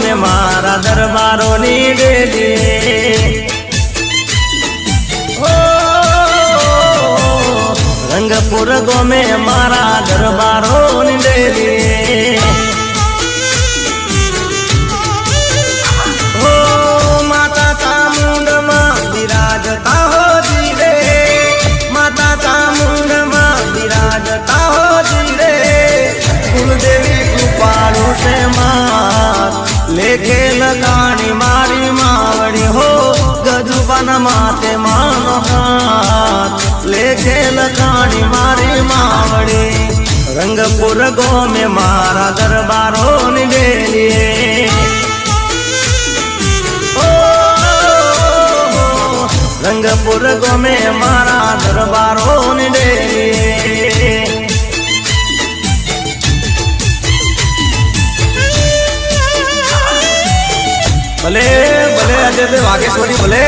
गोमे मारा दरबारों नी डेली रंगपुर गोमे मारा दरबारों नी डेली माता चामुंड मां विराजता हो जी रे, माता चामुंड मां विराजता हो जी रे। कुलदेवी कृपालु से मात लेखे लगानी मारी मावड़ी हो, गजुबन माते मानो हाथ लेखे लगानी मारी मावड़ी। रंगपुर गो में मारा दरबारों ने डेली रंगपुर गो में मारा दरबारों ने डेली। भले भले अजय देव वागेश्वरी भले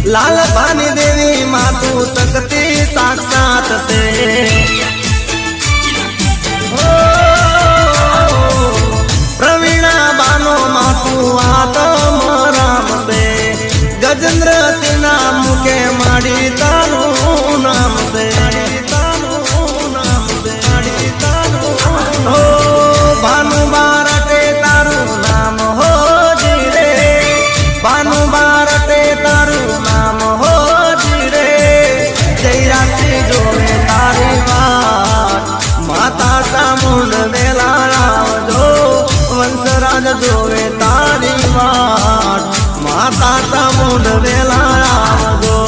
लाल पानी देवी मातू सकती साक्षात से प्रवीणा बानो मातू आत्म राम से गजेंद्र सिन्हा मुके माड़ी तारू नाम से हो भानु बारटे तारू नाम हो जी रे, भानु बारटे तारू नाम हो जी रे। जयरात्रि जोवे तारी बात माता चामुंड वेला आवजो, वंशराज जोवे तारी बात माता चामुंड वेला आवजो।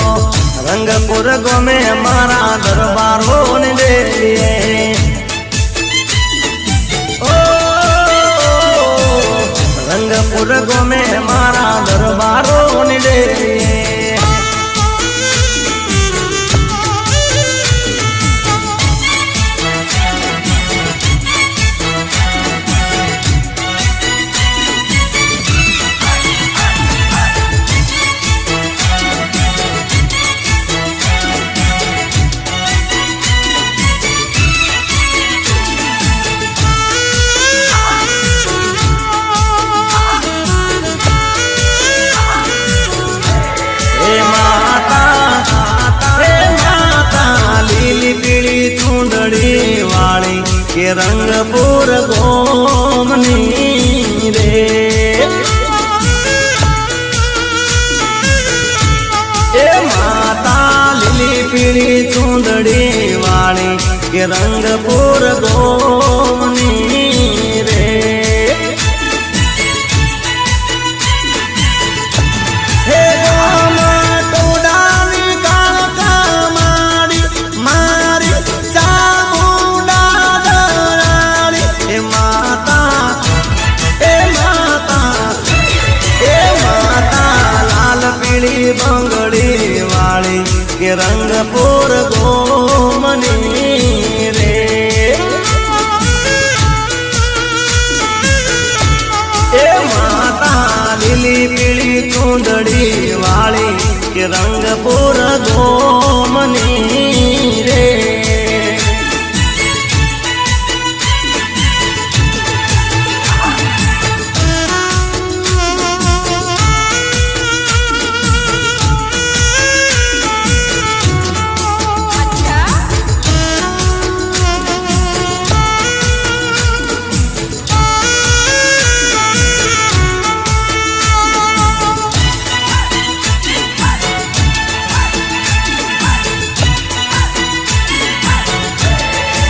रंगपुर गो में मारा दरबारों ने डेली रंगपुर गो में मारा दरबारों ने डेली। चूंदड़ी वाली के रंगपुर गोमनी रे, ए माता लिली पीली चूंदड़ी वाली के रंगपुर गोमनी रे। हे गोमा टोडानी काका मारी मारी चामुंडा दरानी। हे माता हे माता हे माता लाल पीली बंगड़ी वाली के रंगपुर गोमनी रे। ए माता लिली पीली चूंदड़ी वाली के रंगपुर गोमनी रे।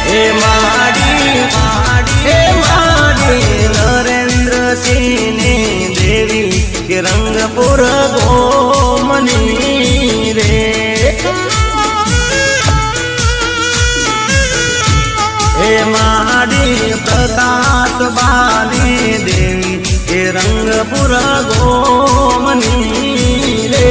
हे माड़ी नरेंद्र सिंह देवी के रंगपुर गोमनी रे। हे माड़ी प्रकाश बाली देवी के रंगपुर गोमनी रे।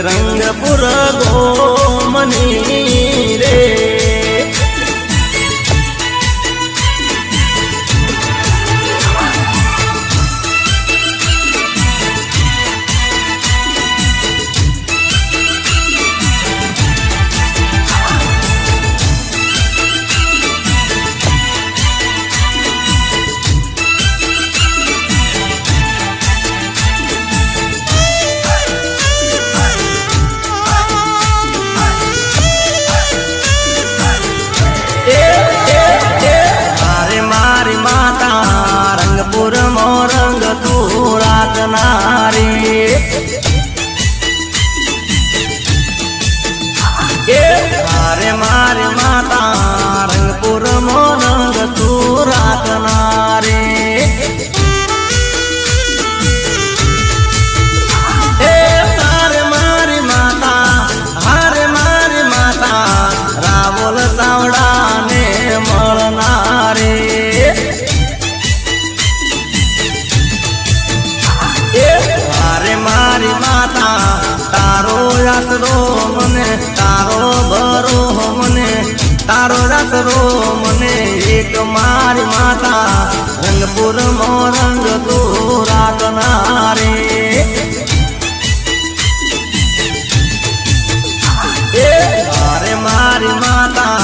રંગપુર ગોમની રે રંગ તું રાખનારી મારે મારે માતા રંગપુર મો રંગ તું રાખનારી હારે મારી માતા હારે મારી માતા રાવલ ચાવડા ને મળનારી મારી માતા તારો આસરો મને તારો ભરો મને તારો આસરો મને એક મારી માતા રંગપુર મો રંગ તું રાખનારી મારે મારી માતા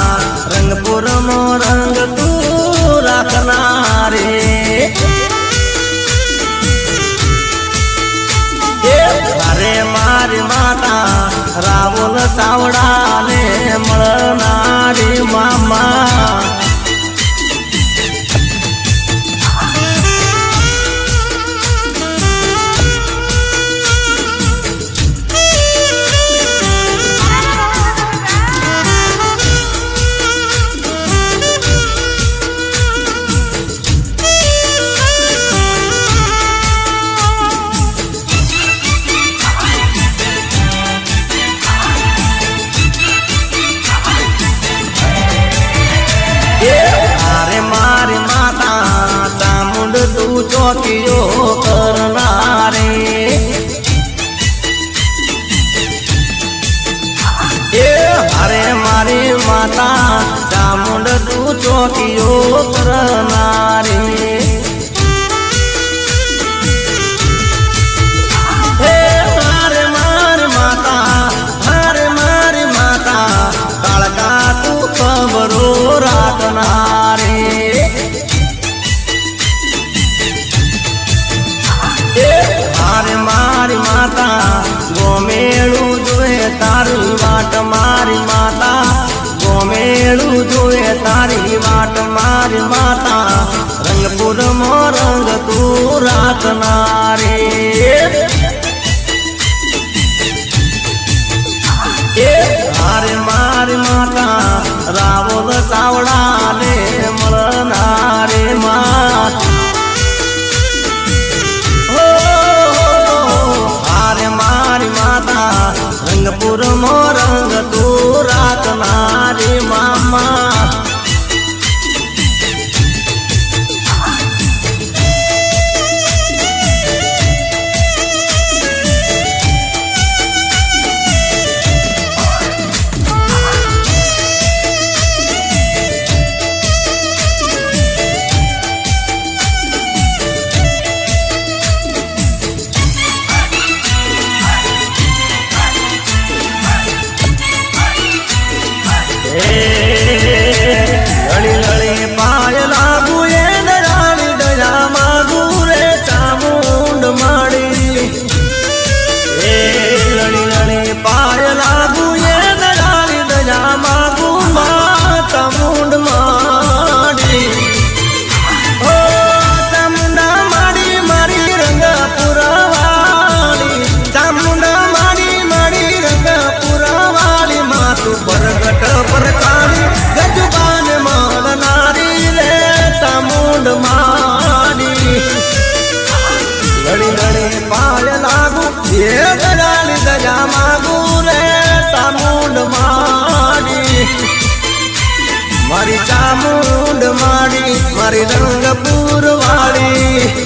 રંગપુર મો રંગ તું રાખનારી અરે મારી માતા રાવલ ચાવડા ને મળનારી મામા મારી માતા ચામુંડ તું ચોકીઓ કરનારી અરે મારી માતા ચામુંડ તું ચોકીઓ કરનારી હારે મારી માતા કાળકા તું ખબરો રાખનારી મારી માતા ગોમેળું જોયે તારી વાટ મારી માતા ગોમેળું જોયે તારી વાટ મારી માતા રંગપુર મો રંગ તું રાખનારી મારી માતા રાવલ ચાવડા ને મળનારે માં મારી માતા રંગપુર મો રંગ તું રાખનારી મામા લળી લળી પાય લાગુ એ દયાળી દયા માગુ રે ચામુંડ માડી લળી લળી પાય લાગુ એ દયાળી દયા માગુ મા ચામુંડ માડી ઓ ચામુંડા માડી મારી રંગપુર વાળી ચામુંડા માડી મારી રંગપુર વાળી મા તું પરગટ પર કાળી ગજબાન મળનારી રે ચામુંડ માડી લડી લડી પાય લાગુ એ દયાળી દયા માગુ રે ચામુંડ માડી મારી ચામુંડ માડી મારી રંગપુર વાળી